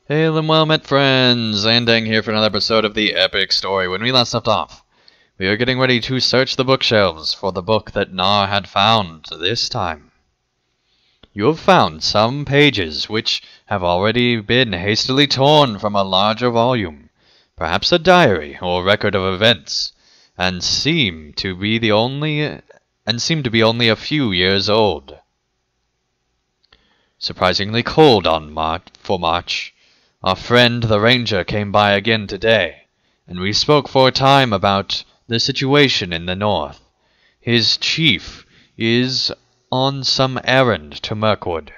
Hail and well met, friends! Landang here for another episode of the epic story. When we last left off, we are getting ready to search the bookshelves for the book that Nar had found this time. You have found some pages which have already been hastily torn from a larger volume, perhaps a diary or record of events, and seem to be only a few years old. Surprisingly cold for March. Our friend the ranger came by again today, and we spoke for a time about the situation in the north. His chief is on some errand to Mirkwood,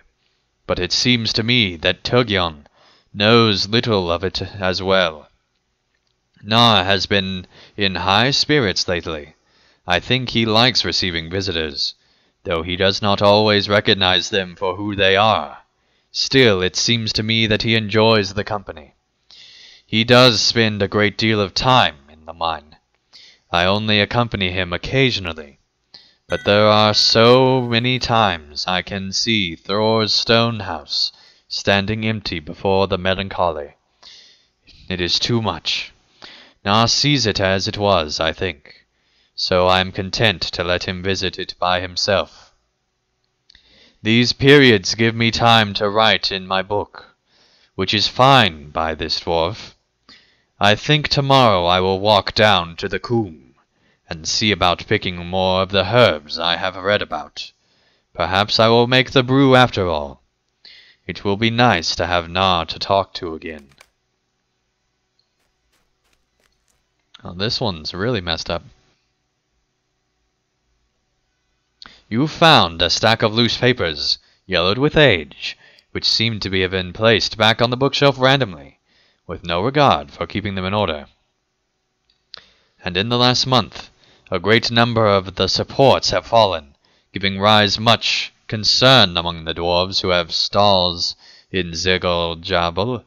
but it seems to me that Turgion knows little of it as well. Nar has been in high spirits lately. I think he likes receiving visitors, though he does not always recognize them for who they are. Still, it seems to me that he enjoys the company. He does spend a great deal of time in the mine. I only accompany him occasionally, but there are so many times I can see Thor's stone house standing empty before the melancholy. It is too much. Nar sees it as it was, I think, so I am content to let him visit it by himself. These periods give me time to write in my book, which is fine by this dwarf. I think tomorrow I will walk down to the coombe and see about picking more of the herbs I have read about. Perhaps I will make the brew after all. It will be nice to have Nar to talk to again. Oh, this one's really messed up. You found a stack of loose papers, yellowed with age, which seemed to have been placed back on the bookshelf randomly, with no regard for keeping them in order. And in the last month, a great number of the supports have fallen, giving rise much concern among the dwarves who have stalls in Zigglejabbel.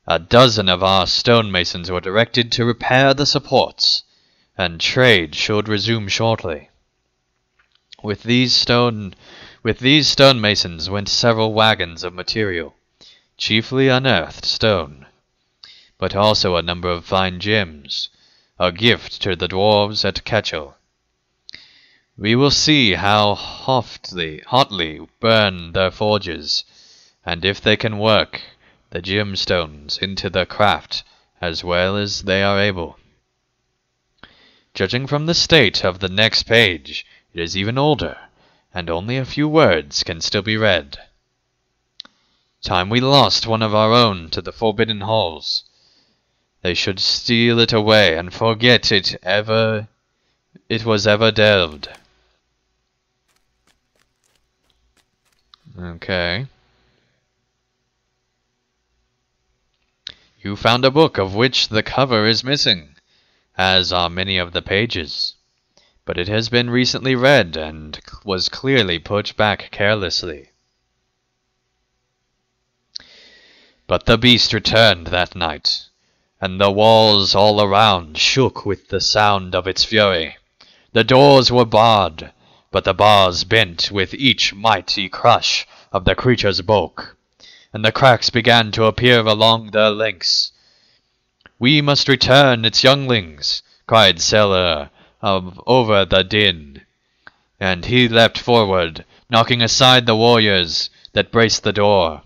A dozen of our stonemasons were directed to repair the supports, and trade should resume shortly. With these stonemasons went several wagons of material, chiefly unearthed stone, but also a number of fine gems, a gift to the dwarves at Ketchel. We will see how hotly burn their forges, and if they can work the gemstones into their craft as well as they are able. Judging from the state of the next page, it is even older, and only a few words can still be read. Time we lost one of our own to the forbidden halls. They should steal it away and forget it was ever delved. Okay. You found a book of which the cover is missing, as are many of the pages. But it has been recently read and was clearly put back carelessly. But the beast returned that night, and the walls all around shook with the sound of its fury. The doors were barred, but the bars bent with each mighty crush of the creature's bulk, and the cracks began to appear along their lengths. "We must return its younglings," cried Seller over the din, and he leapt forward, knocking aside the warriors that braced the door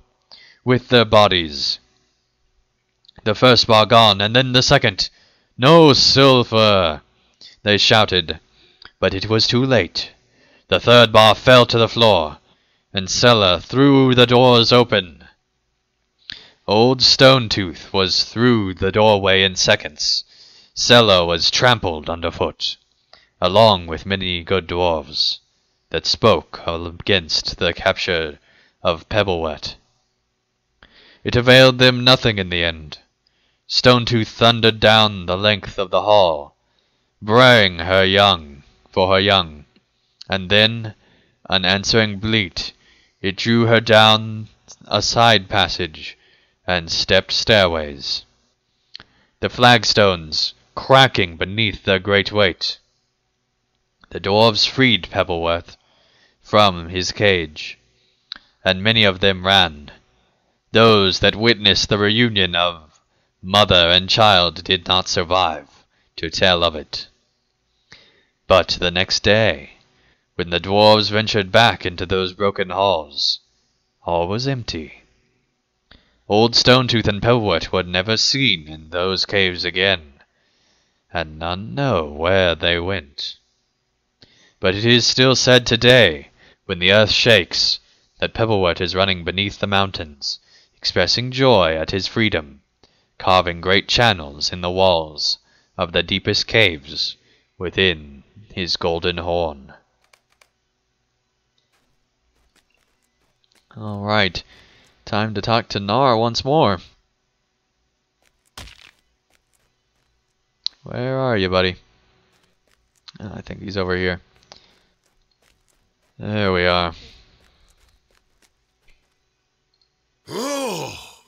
with their bodies. The first bar gone, and then the second. "No sulphur!" they shouted, but it was too late. The third bar fell to the floor, and Seller threw the doors open. Old Stonetooth was through the doorway in seconds. Seller was trampled underfoot, along with many good dwarves that spoke against the capture of Pebblewet. It availed them nothing in the end. Stonetooth thundered down the length of the hall, braying for her young, and then, an answering bleat, it drew her down a side passage and stepped stairways, the flagstones cracking beneath their great weight. The dwarves freed Pebblewet from his cage, and many of them ran. Those that witnessed the reunion of mother and child did not survive to tell of it. But the next day, when the dwarves ventured back into those broken halls, all was empty. Old Stonetooth and Pebbleworth were never seen in those caves again, and none know where they went. But it is still said today, when the earth shakes, that Pebbleworth is running beneath the mountains, expressing joy at his freedom, carving great channels in the walls of the deepest caves within his golden horn. Alright, time to talk to Nar once more. Where are you, buddy? I think he's over here. There we are. Oh,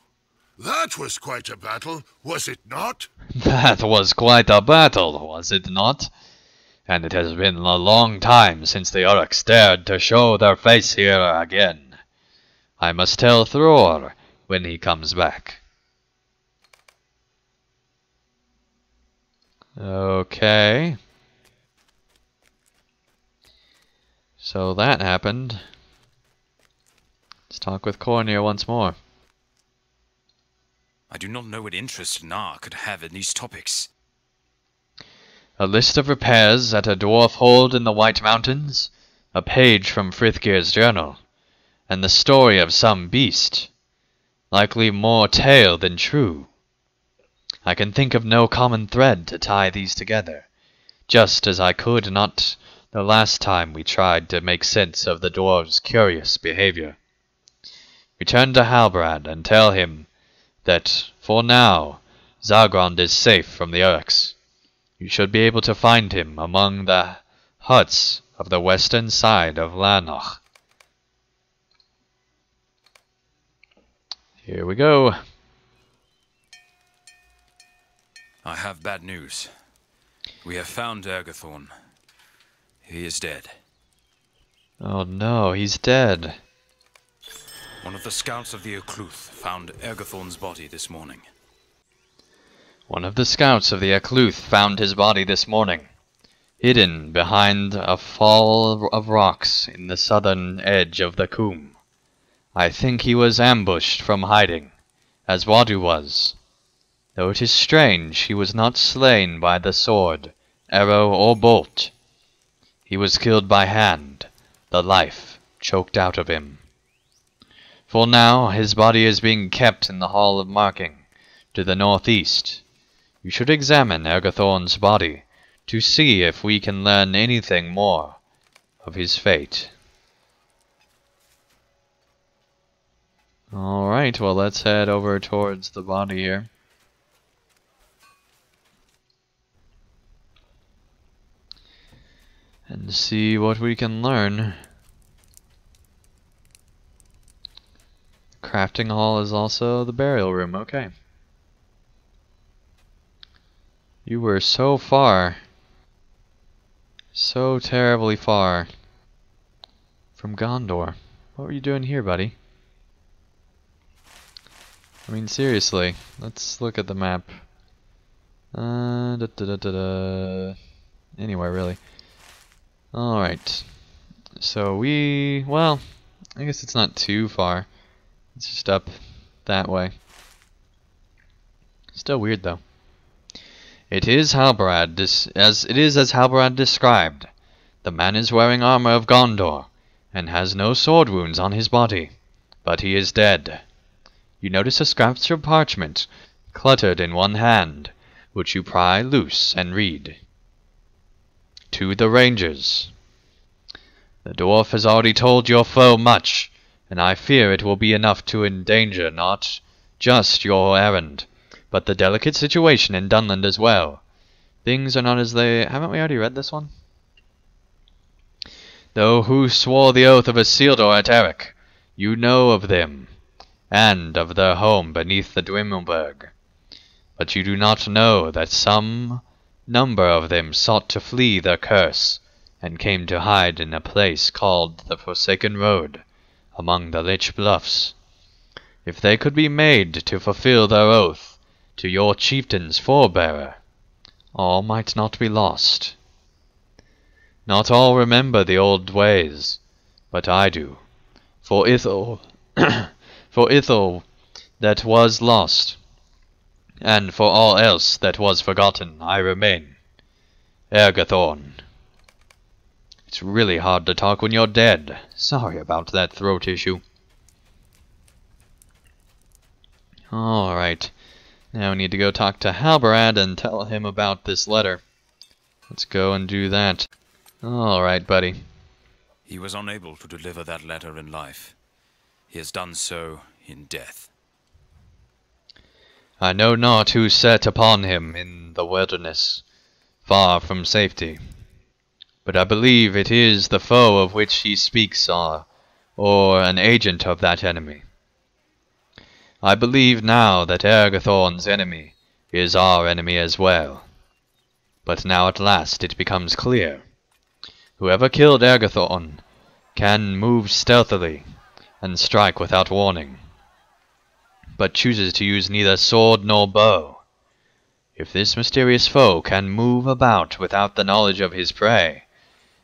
that was quite a battle, was it not? That was quite a battle, was it not? And it has been a long time since the orcs dared to show their face here again. I must tell Thror when he comes back. Okay. So that happened. Let's talk with Cornir once more. I do not know what interest Nar could have in these topics. A list of repairs at a dwarf hold in the White Mountains, a page from Frithgeir's journal, and the story of some beast. Likely more tale than true. I can think of no common thread to tie these together, just as I could not the last time we tried to make sense of the dwarves' curious behavior. Return to Halbrand and tell him that, for now, Zargrond is safe from the orcs. You should be able to find him among the huts of the western side of Lanoch. Here we go. I have bad news. We have found Ergothorn. He is dead. Oh no, he's dead. One of the scouts of the Occluth found Ergothorn's body this morning. One of the scouts of the Occluth found his body this morning, hidden behind a fall of rocks in the southern edge of the coombe. I think he was ambushed from hiding, as Wadu was. Though it is strange he was not slain by the sword, arrow, or bolt. He was killed by hand, the life choked out of him. For now his body is being kept in the Hall of Marking, to the northeast. You should examine Ergothorn's body, to see if we can learn anything more of his fate. Alright, well let's head over towards the body here. And see what we can learn. Crafting hall is also the burial room, okay. You were so far. So terribly far. From Gondor. What were you doing here, buddy? I mean, seriously. Let's look at the map. Anywhere, really. Alright. So well, I guess it's not too far. It's just up that way. Still weird, though. It is Halbrand, as Halbrand described. The man is wearing armor of Gondor, and has no sword wounds on his body, but he is dead. You notice a scraps of parchment, cluttered in one hand, which you pry loose and read. To the Rangers. The dwarf has already told your foe much, and I fear it will be enough to endanger not just your errand, but the delicate situation in Dunland as well. Things are not as they... Haven't we already read this one? Though who swore the oath of Isildur at Eric, you know of them, and of their home beneath the Dwimmelberg. But you do not know that some number of them sought to flee their curse, and came to hide in a place called the Forsaken Road, among the Lich Bluffs. if they could be made to fulfill their oath to your chieftain's forebearer, all might not be lost. Not all remember the old ways, but I do. For Ithil, for Ithil that was lost, and for all else that was forgotten, I remain. Ergathorn. It's really hard to talk when you're dead. Sorry about that throat issue. Alright. Now we need to go talk to Halbarad and tell him about this letter. Let's go and do that. Alright, buddy. He was unable to deliver that letter in life. He has done so in death. I know not who set upon him in the wilderness, far from safety. But I believe it is the foe of which he speaks, or an agent of that enemy. I believe now that Ergathorn's enemy is our enemy as well. But now at last it becomes clear. Whoever killed Ergathorn can move stealthily and strike without warning, but chooses to use neither sword nor bow. If this mysterious foe can move about without the knowledge of his prey,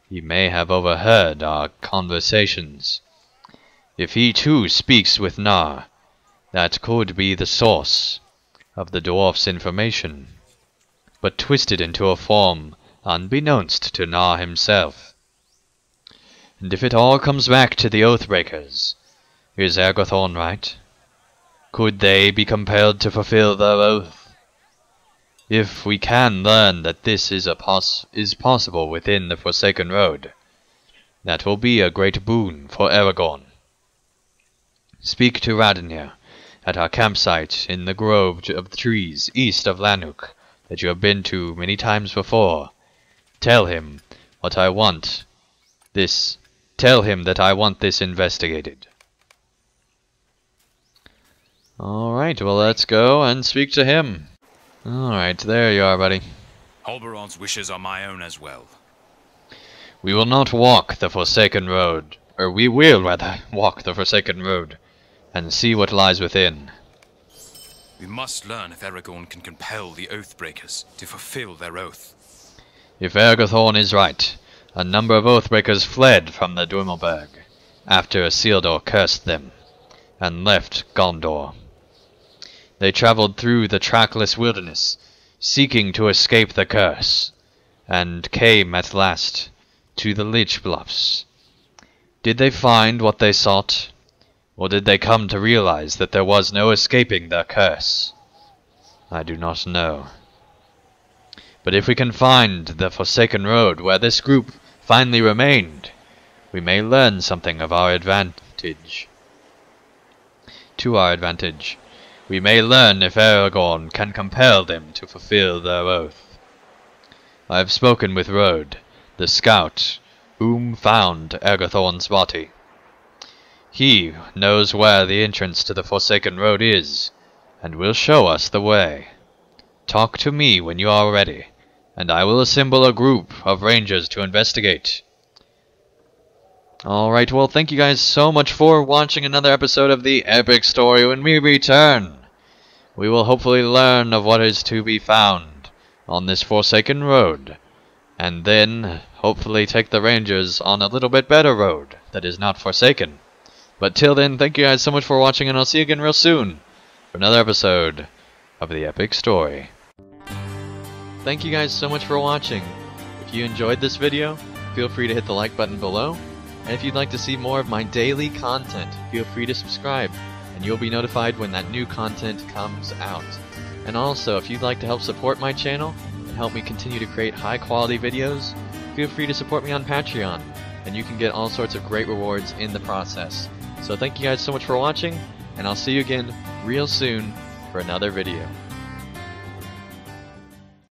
he may have overheard our conversations. If he too speaks with Nar, that could be the source of the dwarf's information, but twisted into a form unbeknownst to Nar himself. And if it all comes back to the Oathbreakers, is Ergathorn right? Could they be compelled to fulfill their oath? If we can learn that this is possible within the Forsaken Road, that will be a great boon for Aragorn. Speak to Radenir at our campsite in the grove of trees east of Lanuk that you have been to many times before. Tell him what I want. Tell him that I want this investigated. Alright, well let's go and speak to him. Alright, there you are, buddy. Halbarand's wishes are my own as well. We will not walk the Forsaken Road, or we will rather walk the Forsaken Road, and see what lies within. We must learn if Aragorn can compel the Oathbreakers to fulfill their oath. If Ergathorn is right, a number of Oathbreakers fled from the Dwimmelberg after Isildur cursed them, and left Gondor. They traveled through the trackless wilderness, seeking to escape the curse, and came at last to the Lich Bluffs. Did they find what they sought, or did they come to realize that there was no escaping their curse? I do not know. But if we can find the Forsaken Road where this group finally remained, we may learn something of our advantage. To our advantage. We may learn if Aragorn can compel them to fulfill their oath. I have spoken with Rode, the scout, whom found Ergathorn's body. He knows where the entrance to the Forsaken Road is, and will show us the way. Talk to me when you are ready, and I will assemble a group of rangers to investigate. Alright, well thank you guys so much for watching another episode of the Epic Story. When we return, we will hopefully learn of what is to be found on this Forsaken Road, and then hopefully take the rangers on a little bit better road that is not forsaken. But till then, thank you guys so much for watching, and I'll see you again real soon for another episode of the Epic Story. Thank you guys so much for watching. If you enjoyed this video, feel free to hit the like button below. And if you'd like to see more of my daily content, feel free to subscribe, and you'll be notified when that new content comes out. And also, if you'd like to help support my channel and help me continue to create high quality videos, feel free to support me on Patreon, and you can get all sorts of great rewards in the process. So thank you guys so much for watching, and I'll see you again real soon for another video.